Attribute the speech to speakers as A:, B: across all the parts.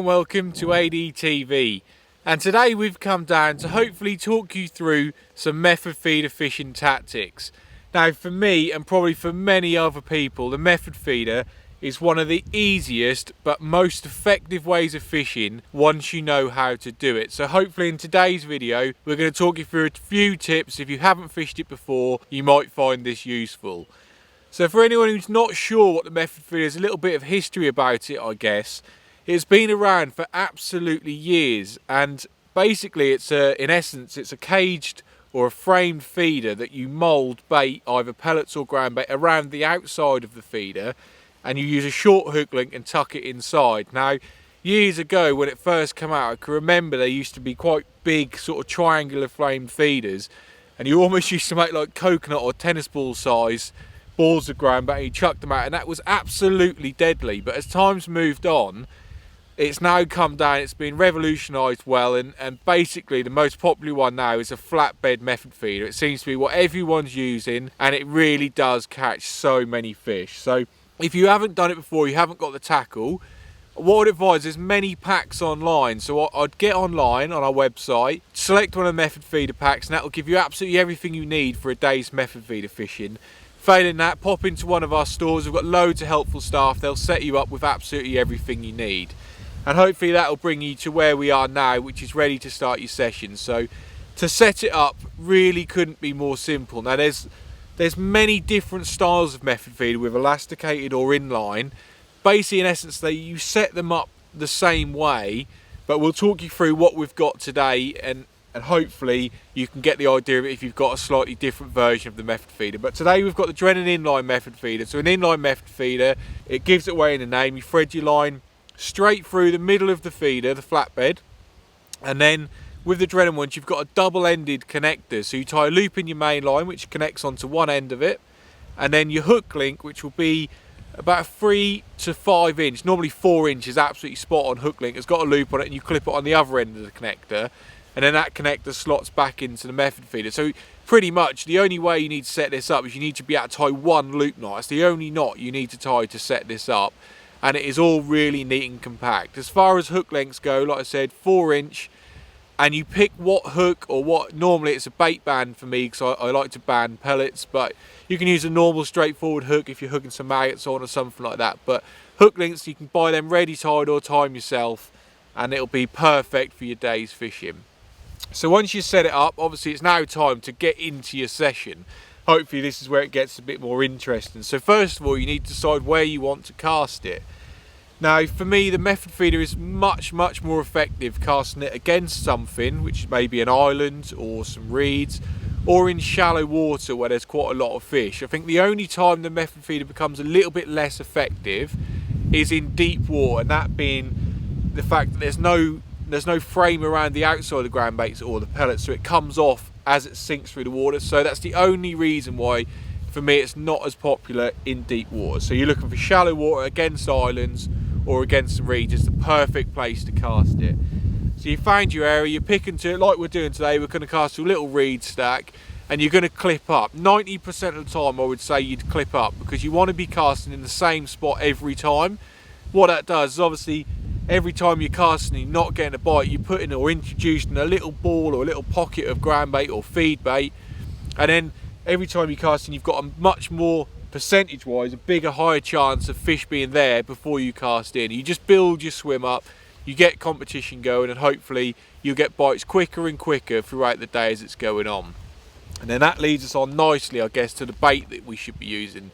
A: welcome to ADTV, and today we've come down to hopefully talk you through some method feeder fishing tactics. Now for me, and probably for many other people, the method feeder is one of the easiest but most effective ways of fishing once you know how to do it. So hopefully in today's video we're going to talk you through a few tips. If you haven't fished it before, you might find this useful. So for anyone who's not sure what the method feeder is, a little bit of history about it I guess. It's been around for absolutely years, and basically in essence it's a caged or a framed feeder that you mould bait, either pellets or ground bait, around the outside of the feeder, and you use a short hook link and tuck it inside. Now years ago when it first came out, I can remember they used to be quite big sort of triangular framed feeders, and you almost used to make like coconut or tennis ball size balls of ground bait and you chucked them out, and that was absolutely deadly. But as time's moved on, it's now come down, it's been revolutionised well, and basically the most popular one now is a flatbed method feeder. It seems to be what everyone's using, and it really does catch so many fish. So if you haven't done it before, you haven't got the tackle, what I'd advise, there's many packs online. So I'd get online on our website, select one of the method feeder packs, and that will give you absolutely everything you need for a day's method feeder fishing. Failing that, pop into one of our stores. We've got loads of helpful staff. They'll set you up with absolutely everything you need. And hopefully that will bring you to where we are now, which is ready to start your session. So to set it up really couldn't be more simple. Now there's many different styles of method feeder, with elasticated or inline. Basically in essence you set them up the same way, but we'll talk you through what we've got today, and hopefully you can get the idea of it if you've got a slightly different version of the method feeder. But today we've got the Drennan inline method feeder. So an inline method feeder, it gives it away in the name. You thread your line straight through the middle of the feeder, the flatbed, and then with the Drennan ones you've got a double-ended connector. So you tie a loop in your main line which connects onto one end of it, and then your hook link, which will be about 3 to 5 inch, normally 4 inches, absolutely spot on hook link, has got a loop on it, and you clip it on the other end of the connector, and then that connector slots back into the method feeder. So pretty much the only way you need to set this up is you need to be able to tie one loop knot. It's the only knot you need to tie to set this up, and it is all really neat and compact. As far as hook lengths go, like I said, 4 inch, and you pick what hook or what. Normally it's a bait band for me because I like to band pellets, but you can use a normal straightforward hook if you're hooking some maggots on or something like that. But hook lengths, you can buy them ready tied or tie them yourself, and it'll be perfect for your day's fishing. So once you set it up, obviously it's now time to get into your session. Hopefully this is where it gets a bit more interesting. So first of all, you need to decide where you want to cast it. Now for me, the method feeder is much more effective casting it against something, which is maybe an island or some reeds, or in shallow water where there's quite a lot of fish. I think the only time the method feeder becomes a little bit less effective is in deep water, and that being the fact that there's no frame around the outside of the ground baits or the pellets, so it comes off as it sinks through the water. So that's the only reason why for me it's not as popular in deep water. So you're looking for shallow water against islands or against some reeds, is the perfect place to cast it. So you find your area, you're picking to it like we're doing today. We're going to cast a little reed stack, and you're going to clip up. 90% of the time I would say you'd clip up, because you want to be casting in the same spot every time. What that does is obviously every time you're casting and you're not getting a bite, you're putting or introducing a little ball or a little pocket of ground bait or feed bait, and then every time you're casting you've got a much more, percentage wise, a bigger, higher chance of fish being there before you cast in. You just build your swim up, you get competition going, and hopefully you'll get bites quicker and quicker throughout the day as it's going on. And then that leads us on nicely, I guess, to the bait that we should be using.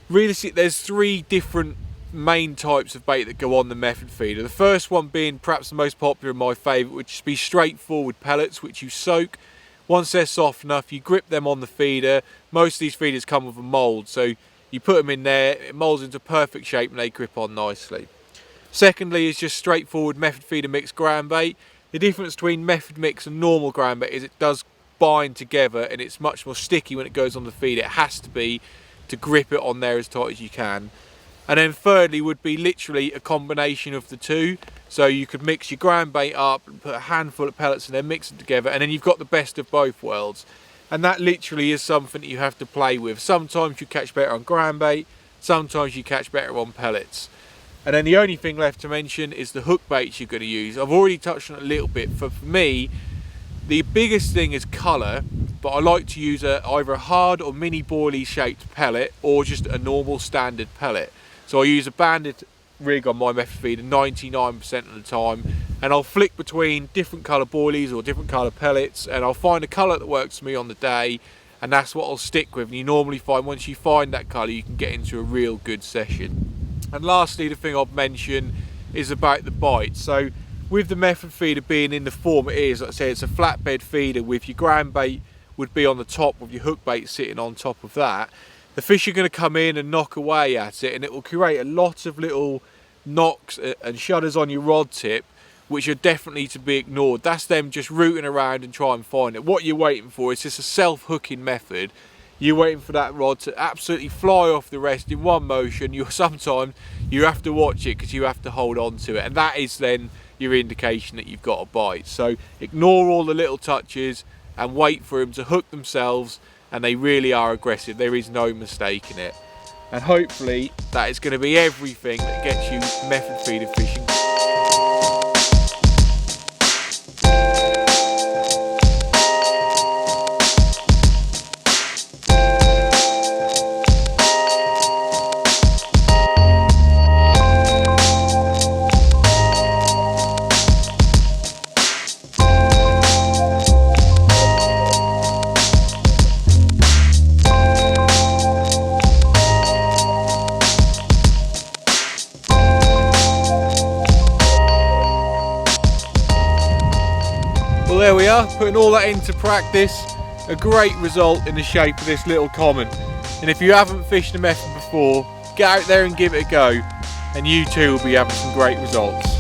A: Realistically, there's 3 different main types of bait that go on the method feeder. The first one being perhaps the most popular and my favourite, which would be straightforward pellets, which you soak. Once they're soft enough, you grip them on the feeder. Most of these feeders come with a mould, so you put them in there, it moulds into perfect shape and they grip on nicely. Secondly is just straightforward method feeder mix ground bait. The difference between method mix and normal ground bait is it does bind together, and it's much more sticky when it goes on the feeder. It has to be, to grip it on there as tight as you can. And then thirdly would be literally a combination of the two. So you could mix your ground bait up and put a handful of pellets and then mix them together, and then you've got the best of both worlds. And that literally is something that you have to play with. Sometimes you catch better on ground bait, sometimes you catch better on pellets. And then the only thing left to mention is the hook baits you're going to use. I've already touched on it a little bit. For me, the biggest thing is colour, but I like to use either a hard or mini boilie shaped pellet or just a normal standard pellet. So I use a banded rig on my method feeder 99% of the time, and I'll flick between different colour boilies or different colour pellets, and I'll find a colour that works for me on the day, and that's what I'll stick with. And you normally find once you find that colour, you can get into a real good session. And lastly, the thing I've mentioned is about the bite. So with the method feeder being in the form it is, like I say, it's a flatbed feeder with your ground bait would be on the top with your hook bait sitting on top of that. The fish are going to come in and knock away at it, and it will create a lot of little knocks and shudders on your rod tip, which are definitely to be ignored. That's them just rooting around and try and find it. What you're waiting for is just a self-hooking method. You're waiting for that rod to absolutely fly off the rest in one motion. Sometimes you have to watch it because you have to hold on to it, and that is then your indication that you've got a bite. So ignore all the little touches and wait for them to hook themselves, and they really are aggressive. There is no mistaking it. And hopefully that is going to be everything that gets you method feeder fishing. Well, there we are, putting all that into practice. A great result in the shape of this little common. And if you haven't fished a method before, get out there and give it a go, and you too will be having some great results.